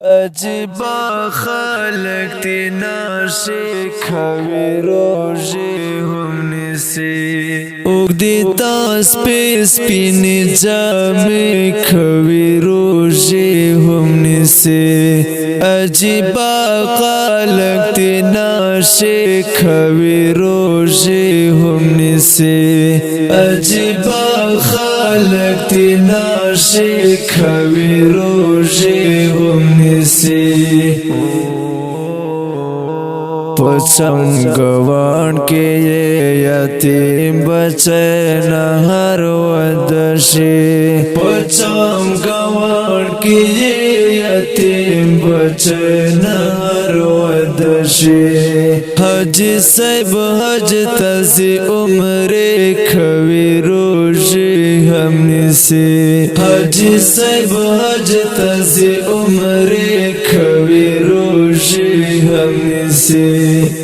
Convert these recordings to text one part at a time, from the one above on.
عجیبا خلق تی ناشی خوی روزی هم نیسی اگدی تاس پیس پینی جامی خوی روزی هم نیسی عجیبا خلق تی ناشی خوی روزی هم نیسی عجیبا خلق تی ناشی خوی روزی هم نیسی پچم گوان کی یتیم بچے نہر ودشی پچم گوان کی یتیم بچے نہر ودشی حاجی صاحب حج تزی عمر خوی روزی هم نیسی حاجی صاحب حج تزی عمر خوی روزی هم نیسی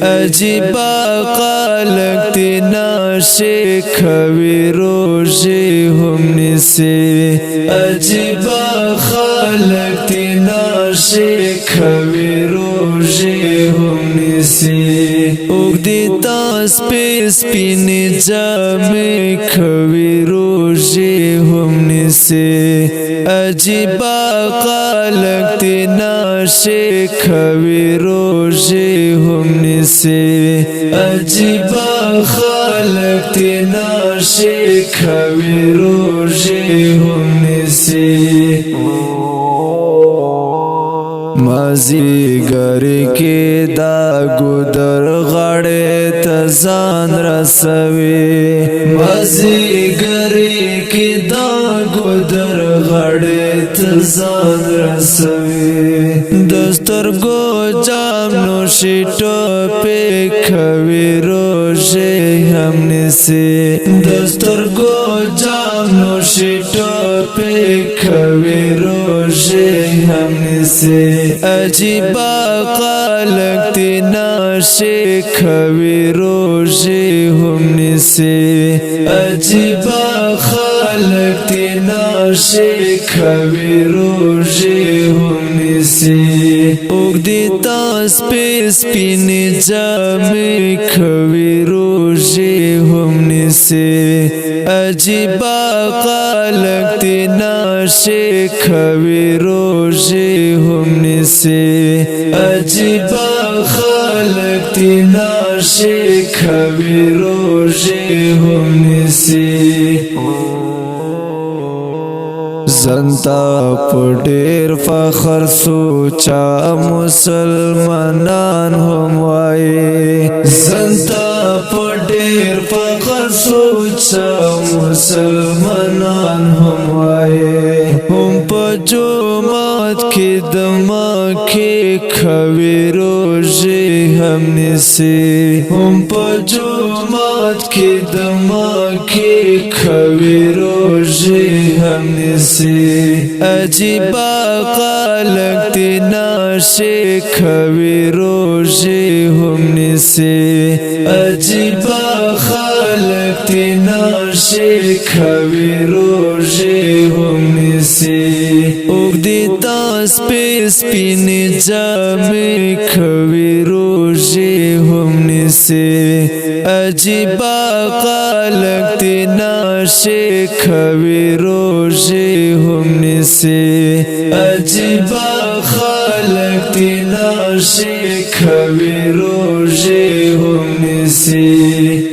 عجیبا خلق تی ناشی خوی روزی هم نیسی عجیبا خلق تی ناشی خوی روزی هم نیسی اگدی تاس پیس پینی جامی خوی روزی هم نیسی عجیبا خلق تی ناشی خوی روزی هم نیسی عجیبا خلق تی ناشی خوی روزی هم نیسی مازی گری کی دا گودر غړې تزان رسوي مازی گری کی دا گودر غړې تزان رسوي دستر گو جام نوشی ټوپې خوی روزي هم نیسی دستر گو جام نوشی ټوپې خوی روزي هم نیسی عجیبا خلق تی ناشی خوی روزی هم نیسی عجیبا خلق تی ناشی خوی روزی هم نیسی اگدی تاس پیس پینی جامی خوی روزی هم نیسی عجیبا خلق تی ناشی خوی روزی هم نیسی عجیبا خلق تی ناشی خوی روزی هم نیسی زنتا پډیر فخر سوچا مسلمانان هم وای زنتا پډیر فخر سوچا مسلمانان هم وای هم په جومات کې دما کې خوی روزي هم نیسی هم په جومات کې دما کې خوی روزي هم نیسی عجیبا خلق تی ناشی خوی روزی هم نیسی عجیبا خلق تی ناشی خوی روزی هم نیسی اگدی تاس پیس پینی جامی خوی روزی هم نیسی عجیبا خلق تی ناشی خوی روزی هم نیسی عجیبا خلق تی ناشی خوی روزی هم نیسی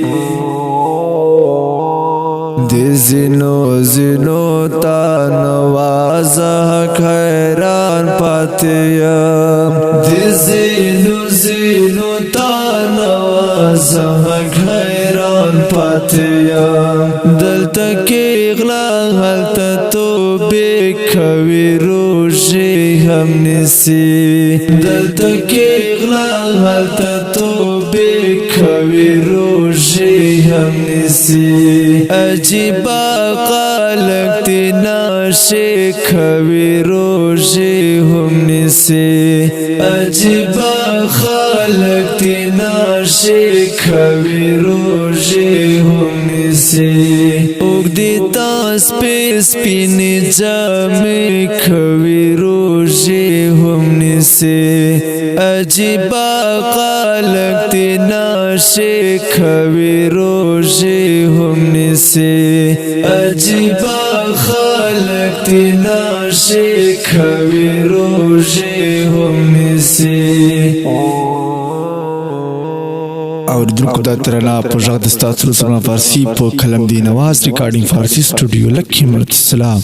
دی زینو زینو تا نوازا خیران پاتیم دی زینو زینو تا نوازا خیران پاتیم دلتا کی اغلا حالتا تو بے خوی روزی هم نیسی دلتا کی اغلا حالتا تو بے خوی روزی هم نیسی عجیبا خلق تی ناشی خوی روزی هم نیسی عجیبا خلق تی ناشی خوی روزی هم نیسی اگدی تاس پیس پینی جامی خوی روزی روزے ہم سے عجیبا خالق تینا شکھوی روزے ہم سے عجیبا خالق تینا شکھوی روزے ہم سے اور درکو دا ترنا پروژه د ستاسو سره فارسی په کلم دی نواز ریکارډینګ فارسی سټوډیو لکه مرت سلام